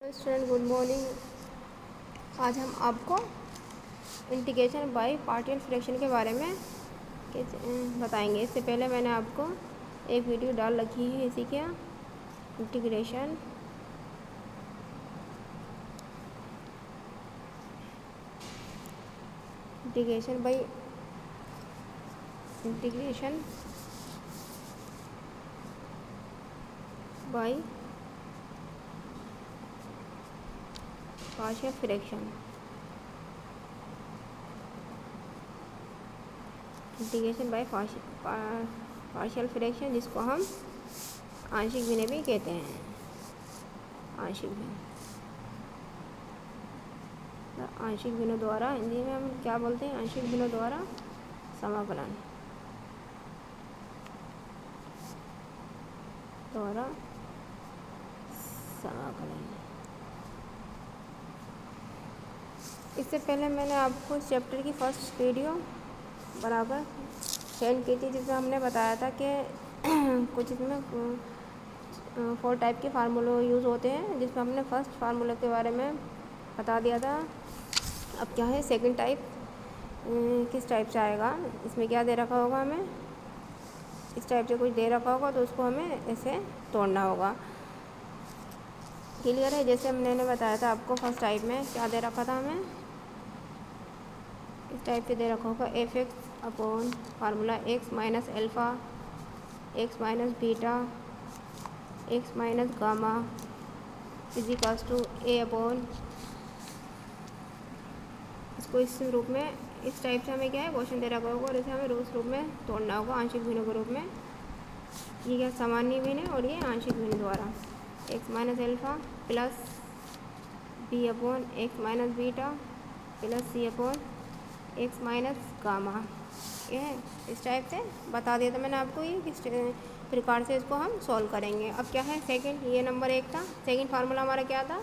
Student good morning. आज हम आपको इंटीग्रेशन बाय पार्शियल फ्रैक्शन के बारे में बताएंगे। इससे पहले मैंने आपको एक वीडियो डाल रखी है इसी के integration by partial fraction partial fraction जिसको हम आंशिक भिन्न भी कहते हैं। आंशिक भिन्न द्वारा हिंदी में हम क्या बोलते हैं? आंशिक भिन्न द्वारा समाकलन इससे पहले मैंने आपको इस चैप्टर की फर्स्ट वीडियो बराबर सेंड की थी, जिसमें हमने बताया था कि कुछ इसमें 4 टाइप के फार्मूले यूज़ होते हैं, जिसमें हमने फर्स्ट फार्मूले के बारे में बता दिया था। अब क्या है सेकंड टाइप, किस टाइप से आएगा, इसमें क्या दे रखा होगा, हमें इस टाइप से कुछ दे रखा होगा तो उसको हमें ऐसे तोड़ना होगा। क्लियर है? जैसे मैंने बताया था आपको फर्स्ट टाइप में क्या दे रखा था, हमें इस टाइप से दे रखा होगा f x upon formula x minus alpha x minus beta x minus gamma is equals to A upon, इसको इस रूप में इस टाइप से हमें क्या है क्वेश्चन दे रखा होगा और इसे हमें उस रूप में तोड़ना होगा आंशिक भिन्नों के रूप में। ये क्या सामान्य भिन्न है और ये आंशिक भिन्न द्वारा x minus alpha plus B upon x minus beta plus C upon x minus gamma. ये है इस टाइप से बता दिया था मैंने आपको, ये किस प्रकार से इसको हम सॉल्व करेंगे। अब क्या है सेकंड, ये नंबर 1 था। सेकंड फार्मूला हमारा क्या था?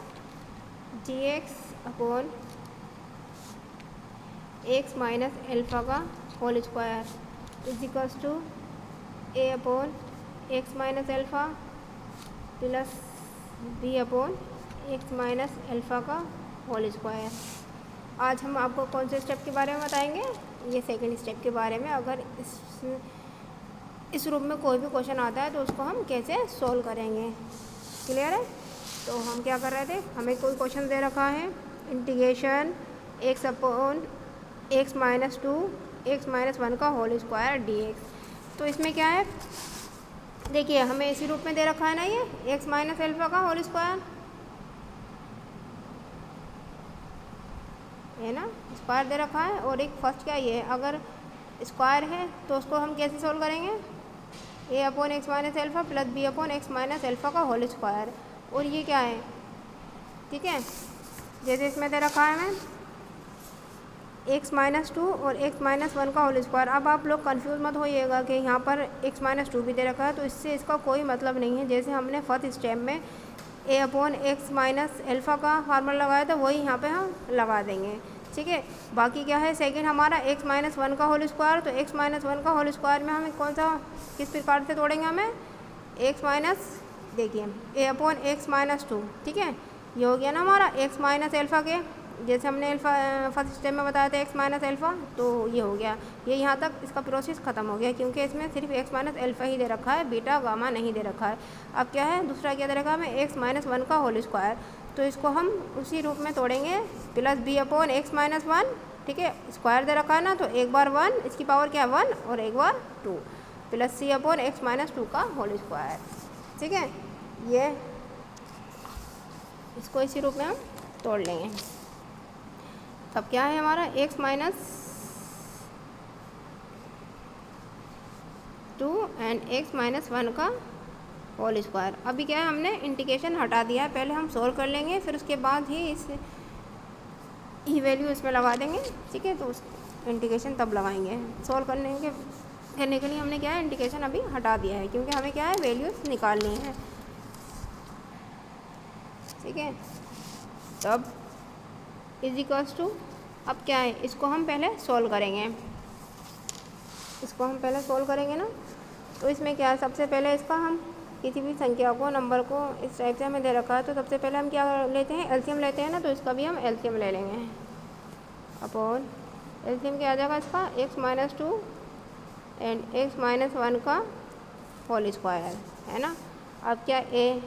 जी x upon x minus alpha का whole square is equals to A upon x minus alpha plus B upon x minus alpha का होल स्क्वायर। आज हम आपको कौन से स्टेप के बारे में बताएंगे? ये सेकंड स्टेप के बारे में। अगर इस रूप में कोई भी क्वेश्चन आता है तो उसको हम कैसे सोल्व करेंगे। क्लियर है? तो हम क्या कर रहे थे, हमें कोई क्वेश्चन दे रखा है integration x upon x minus 2 x minus 1 का होल स्क्वायर डी एक्स। तो इसमें क्या है, देखिए हमें इसी रूप में दे रखा है ना, ये एक्स माइनस एल्फ़ा का होल स्क्वायर है ना, स्क्वायर दे रखा है। और एक फर्स्ट क्या ये है, अगर स्क्वायर है तो उसको हम कैसे सोल्व करेंगे? A upon x minus alpha plus B upon x minus alpha का होल स्क्वायर। और ये क्या है, ठीक है, जैसे इसमें दे रखा है हमें एक्स माइनस 2 और एक्स माइनस 1 का होल स्क्वायर। अब आप लोग कंफ्यूज मत होइएगा कि यहाँ पर एक्स माइनस 2 भी दे रखा है, तो इससे इसका कोई मतलब नहीं है। जैसे हमने फर्स्ट स्टेप में ए अपॉन एक्स माइनस एल्फ़ा का फार्मूला लगाया था, वही यहाँ पे हम लगा देंगे। ठीक है, बाकी क्या है सेकंड हमारा एक्स माइनस 1 का होल स्क्वायर। तो एक्स माइनस 1 का होल स्क्वायर में हमें कौन सा किस प्रकार से तोड़ेंगे, हमें एक्स माइनस, देखिए ए अपॉन एक्स माइनस 2, ठीक है, ये हो गया ना हमारा एक्स माइनस एल्फ़ा के, जैसे हमने एल्फ़ा फर्स्ट स्टेप में बताया था एक्स माइनस एल्फ़ा, तो ये हो गया, ये यहाँ तक इसका प्रोसेस ख़त्म हो गया, क्योंकि इसमें सिर्फ एक्स माइनस एल्फ़ा ही दे रखा है, बीटा गामा नहीं दे रखा है। अब क्या है दूसरा क्या दे रखा है हमें एक्स माइनस 1 का होल स्क्वायर। तो इसको हम उसी रूप में तोड़ेंगे plus B upon x minus 1, ठीक है, स्क्वायर दे रखा है ना, तो एक बार 1, इसकी पावर क्या है 1 और एक बार 2 plus C upon x minus 2 का होल स्क्वायर। ठीक है, ये इसको इसी रूप में हम तोड़ लेंगे। तब क्या है हमारा x minus 2 and x minus 1 का होल स्क्वायर। अभी क्या है हमने इंटीग्रेशन हटा दिया है, पहले हम सोल्व कर लेंगे, फिर उसके बाद ही इस वैल्यू इसमें लगा देंगे। ठीक है, तो उस इंटीग्रेशन तब लगाएंगे। सोल्व करने के लिए हमने क्या है इंटीग्रेशन अभी हटा दिया है, क्योंकि हमें क्या है वैल्यूज निकालनी है। ठीक है, तब इज इक्वल्स टू, अब क्या है इसको हम पहले सोल्व करेंगे, इसको हम पहले सोल्व करेंगे ना। तो इसमें क्या है सबसे पहले इसका हम किसी भी संख्या को, नंबर को इस टाइप से हमें दे रखा है तो सबसे पहले हम क्या लेते हैं, एलसीएम लेते हैं ना, तो इसका भी हम एलसीएम ले लेंगे। अपॉन एलसीएम क्या आ जाएगा इसका, x-2 एंड x-1 का होल स्क्वायर, है ना। अब क्या ए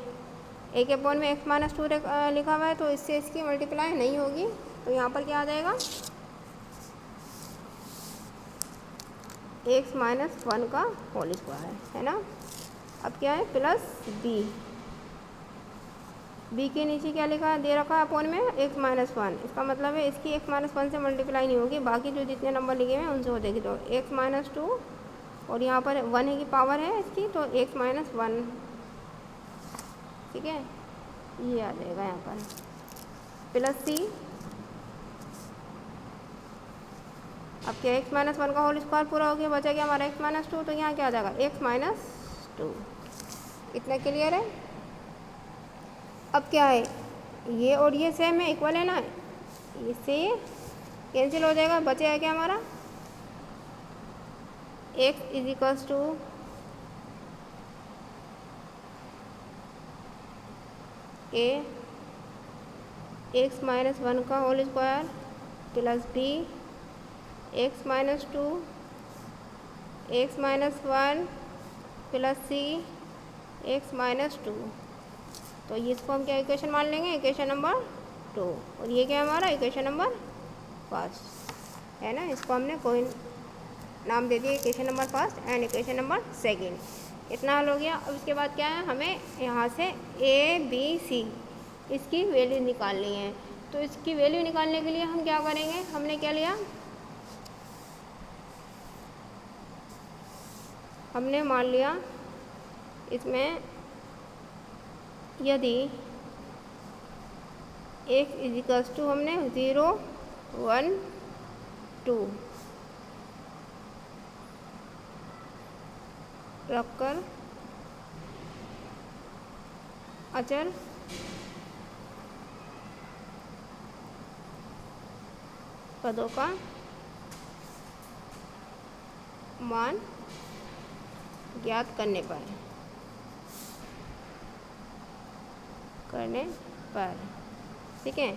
के अपॉन में x-2 लिखा हुआ है तो इससे इसकी मल्टीप्लाई नहीं होगी, तो यहाँ पर क्या आ जाएगा, x-1 का होल स्क्वायर, है ना। अब क्या है, प्लस बी के नीचे क्या लिखा दे रखा है अपॉन में x-1, इसका मतलब है इसकी x-1 से मल्टीप्लाई नहीं होगी, बाकी जो जितने नंबर लिखे हुए हैं उनसे हो देगी। तो x-2 और यहाँ पर 1 की पावर है इसकी, तो x-1, ठीक है, ये आ जाएगा यहाँ पर प्लस सी। अब क्या x-1 का होल स्क्वायर पूरा हो गया, बचा गया हमारा x-2, तो यहाँ क्या आ जाएगा x-2। इतना क्लियर है। अब क्या है, ये और ये सेम है, इक्वल है ना, इससे ये कैंसिल हो जाएगा, बचेगा क्या हमारा x इजिकल्स टू x-1 का whole square plus b x-2 x-1 plus c x-2। तो इसको हम क्या इक्वेशन मान लेंगे, इक्वेशन नंबर 2, और ये क्या है हमारा इक्वेशन नंबर 1, है ना। इसको हमने कोई नाम दे दिया equation number 1 and equation number 2। इतना हल हो गया। अब इसके बाद क्या है, हमें यहाँ से ए बी सी इसकी वैल्यू निकालनी है। तो इसकी वैल्यू निकालने के लिए हम क्या करेंगे, हमने क्या लिया, हमने मान लिया इसमें यदि x इजिकल्स टू हमने 0 1 2 रखकर अचर पदों का मान ज्ञात करने पर ठीक है,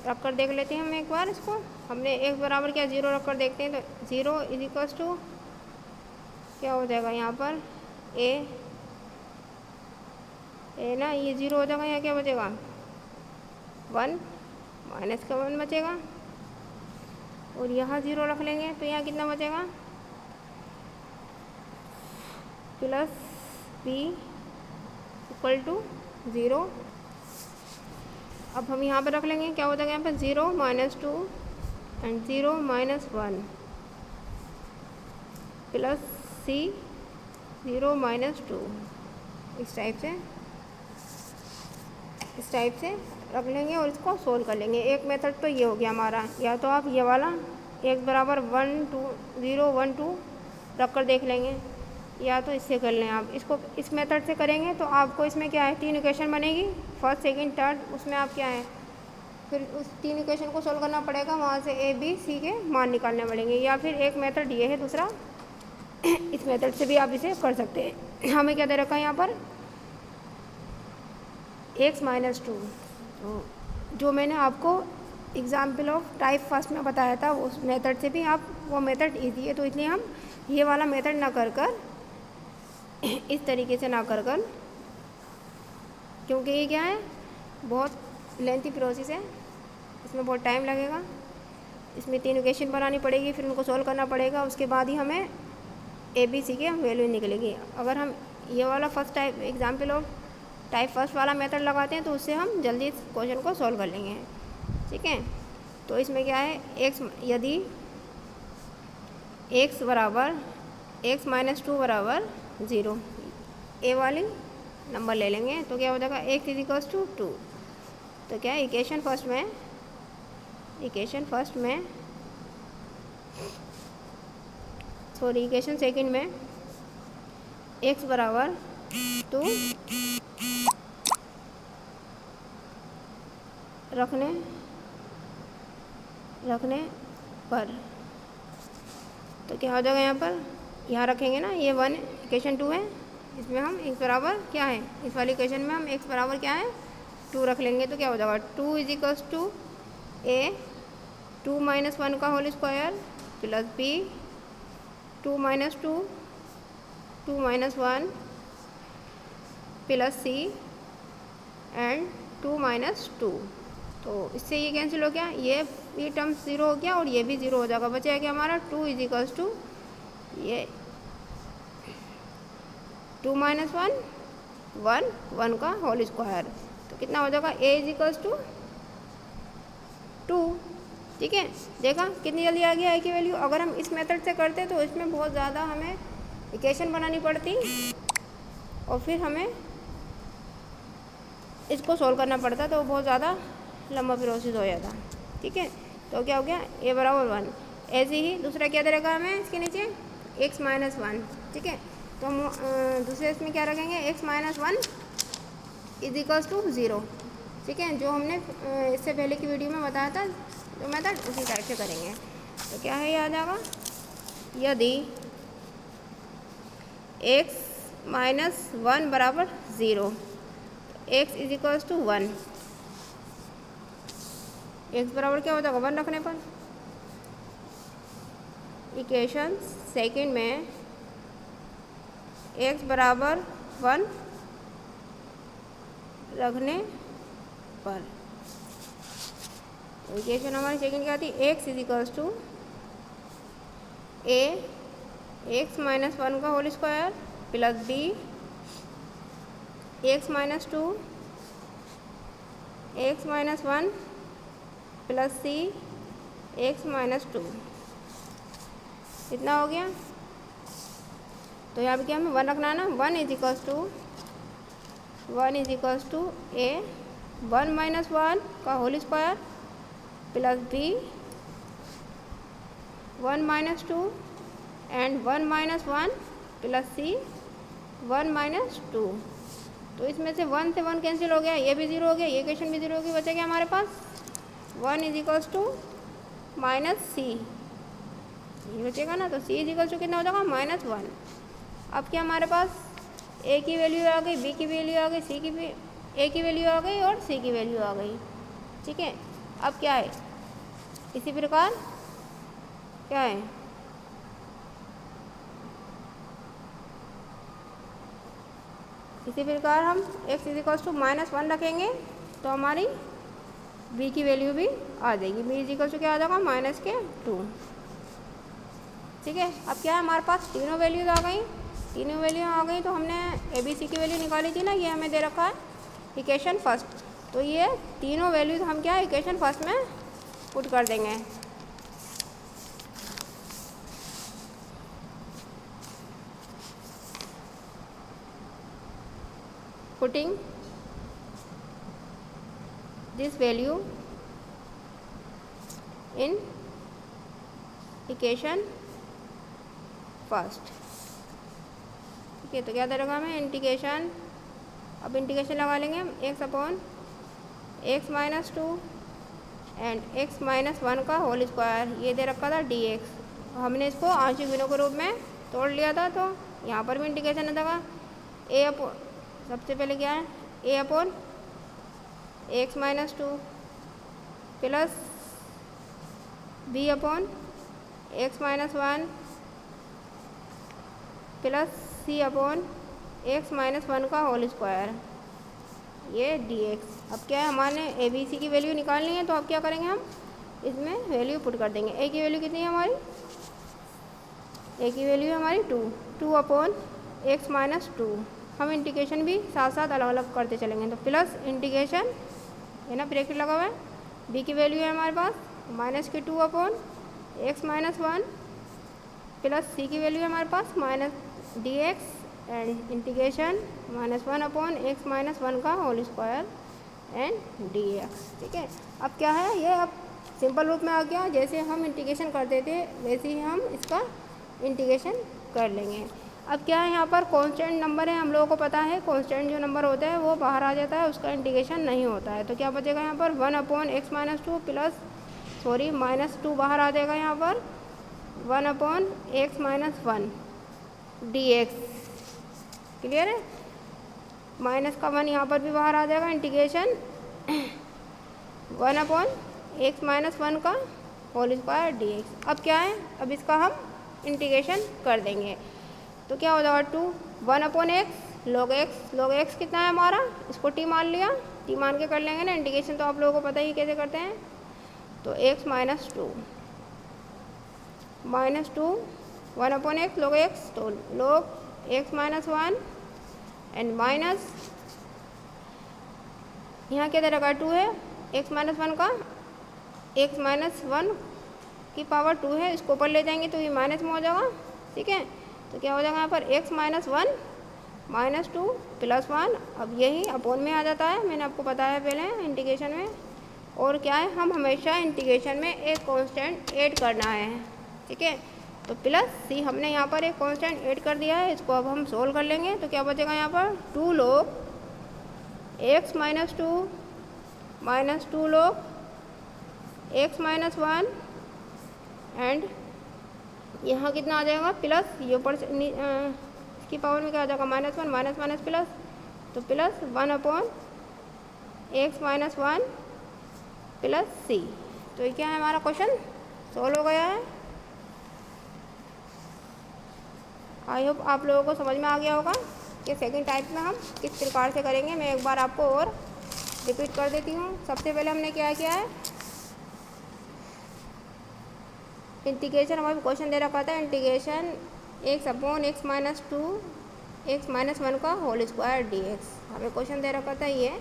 रख कर देख लेते हैं हम एक बार इसको। हमने x बराबर क्या 0 रख कर देखते हैं, तो 0 इजिकल्स टू क्या हो जाएगा यहाँ पर ए ना, ये 0 हो जाएगा, यहाँ क्या बचेगा 1 माइनस का 1 बचेगा, और यहाँ 0 रख लेंगे तो यहाँ कितना बचेगा प्लस b इक्वल टू 0। अब हम यहाँ पर रख लेंगे, क्या हो जाएगा यहाँ पर 0 - 2 एंड 0 - 1 प्लस c 0 - 2। इस टाइप से रख लेंगे और इसको सोल्व कर लेंगे। एक मेथड तो ये हो गया हमारा, या तो आप ये वाला x बराबर 1 2 0 1 2 रख कर देख लेंगे, या तो इससे कर लें आप। इसको इस मेथड से करेंगे तो आपको इसमें क्या है 3 इक्वेशन बनेगी, फर्स्ट सेकंड थर्ड, उसमें आप क्या है फिर उस 3 इक्वेशन को सोल्व करना पड़ेगा, वहाँ से ए बी सी के मान निकालने पड़ेंगे। या फिर एक मेथड ये है दूसरा, इस मेथड से भी आप इसे कर सकते हैं। हमें क्या दे रखा है यहाँ पर x - 2, तो जो मैंने आपको एग्जाम्पल ऑफ टाइप फर्स्ट में बताया था उस मेथड से भी आप, वो मेथड ईजी है, तो इसलिए हम ये वाला मेथड ना कर इस तरीके से ना कर क्योंकि ये क्या है बहुत लेंथी प्रोसेस है, इसमें बहुत टाइम लगेगा। इसमें 3 इक्वेशन बनानी पड़ेगी, फिर उनको सॉल्व करना पड़ेगा, उसके बाद ही हमें ए बी सी के वैल्यू निकलेगी। अगर हम ये वाला first type example of type first वाला मेथड लगाते हैं तो उससे हम जल्दी इस क्वेश्चन को सॉल्व कर लेंगे, ठीक है। तो इसमें क्या है यदि x बराबर x - 2 बराबर 0, ए वाली नंबर ले लेंगे तो क्या हो जाएगा x इजिकल्स टू 2। तो क्या है इक्वेशन फर्स्ट में सॉरी इक्वेशन सेकंड में x बराबर 2 रखने पर तो क्या हो जाएगा यहाँ पर, यहाँ रखेंगे ना, ये 1 इक्वेशन 2 है, इसमें हम x बराबर क्या है, इस वाली इक्वेशन में हम x बराबर क्या है 2 रख लेंगे तो क्या हो जाएगा 2 is equals to a 2 minus 1 का whole square plus b 2 minus 2 2 minus 1 plus c and 2 minus 2। तो इससे ये कैंसिल हो गया, ये टर्म 0 हो गया और ये भी 0 हो जाएगा, बचा है कि हमारा 2 इज इक्वल्स टू ये 2 माइनस 1 1 का होल स्क्वायर। तो कितना हो जाएगा a इज इक्वल्स टू 2। ठीक है, देखा कितनी जल्दी आ गया a की वैल्यू। अगर हम इस मेथड से करते तो इसमें बहुत ज़्यादा हमें इक्वेशन बनानी पड़ती और फिर हमें इसको सॉल्व करना पड़ता, तो बहुत ज़्यादा लंबा प्रोसेस हो जाता। ठीक है, तो क्या हो गया a बराबर 1। ऐसे ही दूसरा क्या दे रखा हमें इसके नीचे x माइनस 1। ठीक है, तो हम दूसरे इसमें क्या रखेंगे x minus 1 is equals to 0। ठीक है, जो हमने इससे पहले की वीडियो में बताया था जो मेथड उसी टाइप से करेंगे। तो क्या है ये आ जाएगा, यदि x माइनस 1 बराबर 0 x is equals to 1। x बराबर क्या हो जाएगा 1 रखने पर। इक्वेशन सेकंड में x बराबर 1 रखने पर इक्वेशन हमारी सेकंड क्या थी, x is equals to a x minus 1 का whole square plus b x minus 2 x minus 1 plus c x minus 2। इतना हो गया। तो यहाँ पे क्या हमें 1 रखना है ना, 1 is equals to a 1 minus 1 का whole square plus b 1 minus 2 and 1 minus 1 plus c 1 minus 2। तो इसमें से 1 से 1 कैंसिल हो गया, ये भी 0 हो गया, ये इक्वेशन भी 0 हो गई, बचा क्या हमारे पास 1 इज इक्वल्स टू माइनस सी। ये बचेगा ना, तो c इज इक्वल्स टू कितना हो जाएगा -1। अब क्या हमारे पास a की वैल्यू आ गई, b की वैल्यू आ गई, a की वैल्यू आ गई और c की वैल्यू आ गई। ठीक है, अब क्या है इसी प्रकार क्या है इसी प्रकार हम x इज इक्वल्स टू -1 रखेंगे तो हमारी b की वैल्यू भी आ जाएगी। b इज इक्वल्स टू क्या आ जाएगा -2। ठीक है, अब क्या है हमारे पास तीनों वैल्यूज आ गई, तो हमने a b c की वैल्यू निकाली थी ना, ये हमें दे रखा है इक्वेशन फर्स्ट। तो ये तीनों वैल्यूज हम क्या इक्वेशन फर्स्ट में पुट कर देंगे। Putting this value in equation first. ठीक है, तो क्या दे रखा हमें इंटीग्रेशन, अब इंटीग्रेशन लगा लेंगे हम x upon x minus 2 and x minus 1 का होल स्क्वायर, ये दे रखा था dx। हमने इसको आंशिक भिन्नों के रूप में तोड़ लिया था, तो यहाँ पर भी इंटीग्रेशन लगा a अपॉन, सबसे पहले क्या है a upon x minus 2 plus b upon x minus 1 plus c upon x minus 1 का होल स्क्वायर, ये dx। अब क्या है हमारे a b c की वैल्यू निकालनी है, तो अब क्या करेंगे हम इसमें वैल्यू पुट कर देंगे। a की वैल्यू कितनी है हमारी, a की वैल्यू है हमारी 2 अपॉन x माइनस 2। हम इंटीग्रेशन भी साथ साथ अलग अलग करते चलेंगे, तो प्लस इंटीग्रेशन है ना, ब्रैकेट लगा हुआ है। b की वैल्यू है हमारे पास -2 upon x minus 1 plus c की वैल्यू है हमारे पास -dx and integration -1 upon x minus 1 का होल स्क्वायर एंड dx। ठीक है, अब क्या है ये अब सिंपल रूप में आ गया, जैसे हम इंटीग्रेशन करते थे वैसे ही हम इसका इंटीग्रेशन कर लेंगे। अब क्या है यहाँ पर कांस्टेंट नंबर है, हम लोगों को पता है कांस्टेंट जो नंबर होता है वो बाहर आ जाता है, उसका इंटीग्रेशन नहीं होता है। तो क्या बचेगा यहाँ पर 1 अपॉन x माइनस 2 प्लस -2 बाहर आ जाएगा, यहाँ पर 1 upon x minus 1 dx clear है। माइनस का 1 यहाँ पर भी बाहर आ जाएगा, इंटीग्रेशन 1 अपॉन एक्स माइनस 1 का होल स्क्वायर डी एक्स। अब क्या है, अब इसका हम इंटीग्रेशन कर देंगे तो क्या हो जाएगा 2 1 अपॉन एक्स लॉग एक्स कितना है हमारा, इसको टी मान लिया, टी मान के कर लेंगे ना इंटीग्रेशन, तो आप लोगों को पता ही कैसे करते हैं। तो x minus 2 1 upon x log x, तो log x minus 1 and minus यहाँ क्या दे रखा 2 है, एक्स माइनस 1 का एक्स माइनस 1 की पावर 2 है, इसको ऊपर ले जाएंगे तो ये माइनस में हो जाएगा, ठीक है। तो क्या हो जाएगा यहाँ पर एक्स माइनस 1 माइनस 2 प्लस 1, अब यही अपोन में आ जाता है, मैंने आपको बताया पहले इंटीग्रेशन में। और क्या है, हम हमेशा इंटीग्रेशन में एक कांस्टेंट ऐड करना है, ठीक है। तो प्लस सी हमने यहाँ पर एक कांस्टेंट ऐड कर दिया है, इसको अब हम सोल्व कर लेंगे तो क्या बचेगा यहाँ पर 2 log x minus 2 log x minus 1 and यहाँ कितना आ जाएगा प्लस, ये ऊपर इसकी पावर में क्या आ जाएगा -1 माइनस प्लस, तो plus 1 upon x minus 1 plus C. तो ये क्या है, हमारा क्वेश्चन सोल्व हो गया है। आई होप आप लोगों को समझ में आ गया होगा कि सेकंड टाइप में हम किस प्रकार से करेंगे। मैं एक बार आपको और रिपीट कर देती हूँ। सबसे पहले हमने क्या किया है, इंटीग्रेशन हमारे क्वेश्चन दे रखा था, integration x upon x minus 2 x minus 1 का होल स्क्वायर डी एक्स, हमें क्वेश्चन दे रखा था ये।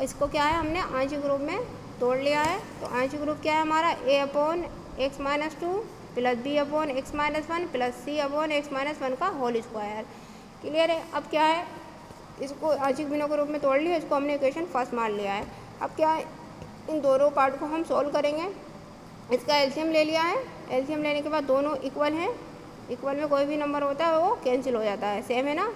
इसको क्या है, हमने आंशिक रूप में तोड़ लिया है। तो आंशिक रूप क्या है हमारा, A upon x minus 2 plus B upon x minus 1 plus C upon x minus 1 का होल स्क्वायर। क्लियर है। अब क्या है, इसको आंशिक भिन्नों के रूप में तोड़ लिया, इसको हमने इक्वेशन फर्स्ट मान लिया है। अब क्या है, इन दोनों पार्ट को हम सोल्व करेंगे। इसका एलसीएम ले लिया है, एलसीएम लेने के बाद दोनों इक्वल हैं, इक्वल में कोई भी नंबर होता है वो कैंसिल हो जाता है, सेम है ना,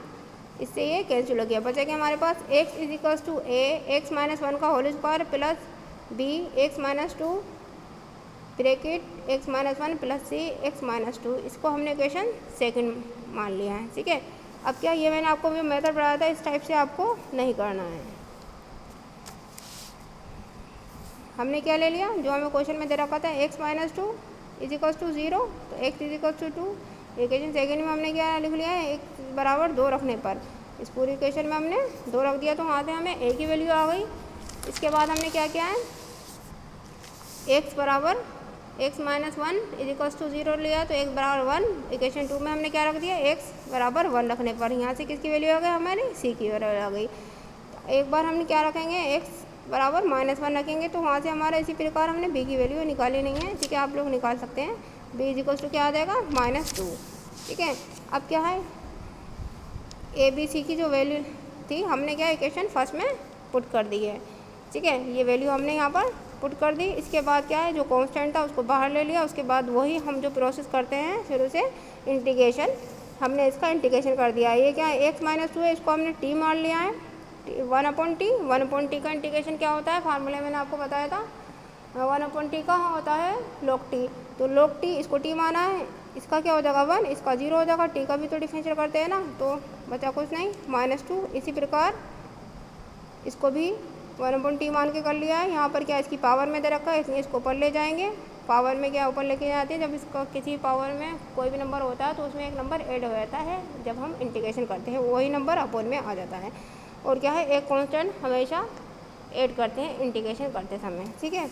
इससे ये कैंसिल हो गया। बचेगा हमारे पास x is equals to A x minus 1 का whole square plus B x minus 2 bracket x minus 1 plus C x minus 2। इसको हमने इक्वेशन सेकंड मान लिया है, ठीक है। अब क्या, ये मैंने आपको जो मेथड पढ़ाया था इस टाइप से आपको नहीं करना है। हमने क्या ले लिया, जो हमें क्वेश्चन में दे रखा था x minus 2 is equals to 0, तो x is equals to 2। Equation second में हमने क्या लिख लिया है, x बराबर 2 रखने पर इस पूरी इक्वेशन में हमने 2 रख दिया, तो वहाँ से हमें a की वैल्यू आ गई। इसके बाद हमने क्या किया है, x बराबर x minus 1 is equals to 0 लिया, तो x बराबर 1। इक्वेशन 2 में हमने क्या रख दिया, x बराबर 1 रखने पर यहाँ से किसकी वैल्यू आ गई, हमारी c की वैल्यू आ गई। एक बार हमने क्या रखेंगे, x बराबर -1 रखेंगे, तो वहाँ से हमारा इसी प्रकार हमने b की वैल्यू निकाली नहीं है, ठीक है, आप लोग निकाल सकते हैं। b इज इक्वल्स टू क्या आ जाएगा, -2, ठीक है। अब क्या है, ए बी सी की जो वैल्यू थी हमने क्या इक्वेशन फर्स्ट में पुट कर दी है, ठीक है, ये वैल्यू हमने यहाँ पर पुट कर दी। इसके बाद क्या है, जो कांस्टेंट था उसको बाहर ले लिया, उसके बाद वही हम जो प्रोसेस करते हैं शुरू से इंटीग्रेशन, हमने इसका इंटीग्रेशन कर दिया। ये क्या है, x माइनस 2 है, इसको हमने t मान लिया है, 1 अपॉन टी का इंटीग्रेशन क्या होता है, फार्मूले मैंने आपको बताया था, 1 अपॉन टी का होता है log t, तो log t इसको t माना है, इसका क्या हो जाएगा 1, इसका 0 हो जाएगा, t का भी तो डिफरेंशियल करते हैं ना, तो बचा कुछ नहीं -2। इसी प्रकार इसको भी 1 अपॉन टी मान के कर लिया है। यहाँ पर क्या इसकी पावर में दे रखा है, इसलिए इसको ऊपर ले जाएंगे, पावर में क्या ऊपर लेके जाते हैं, जब इसका किसी पावर में कोई भी नंबर होता है तो उसमें एक नंबर ऐड हो जाता है, जब हम इंटीग्रेशन करते हैं वही नंबर अपोन में आ जाता है। और क्या है, एक कांस्टेंट हमेशा ऐड करते हैं इंटीग्रेशन करते समय, ठीक है।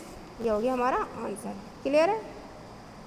ये हो गया हमारा आंसर। क्लियर है।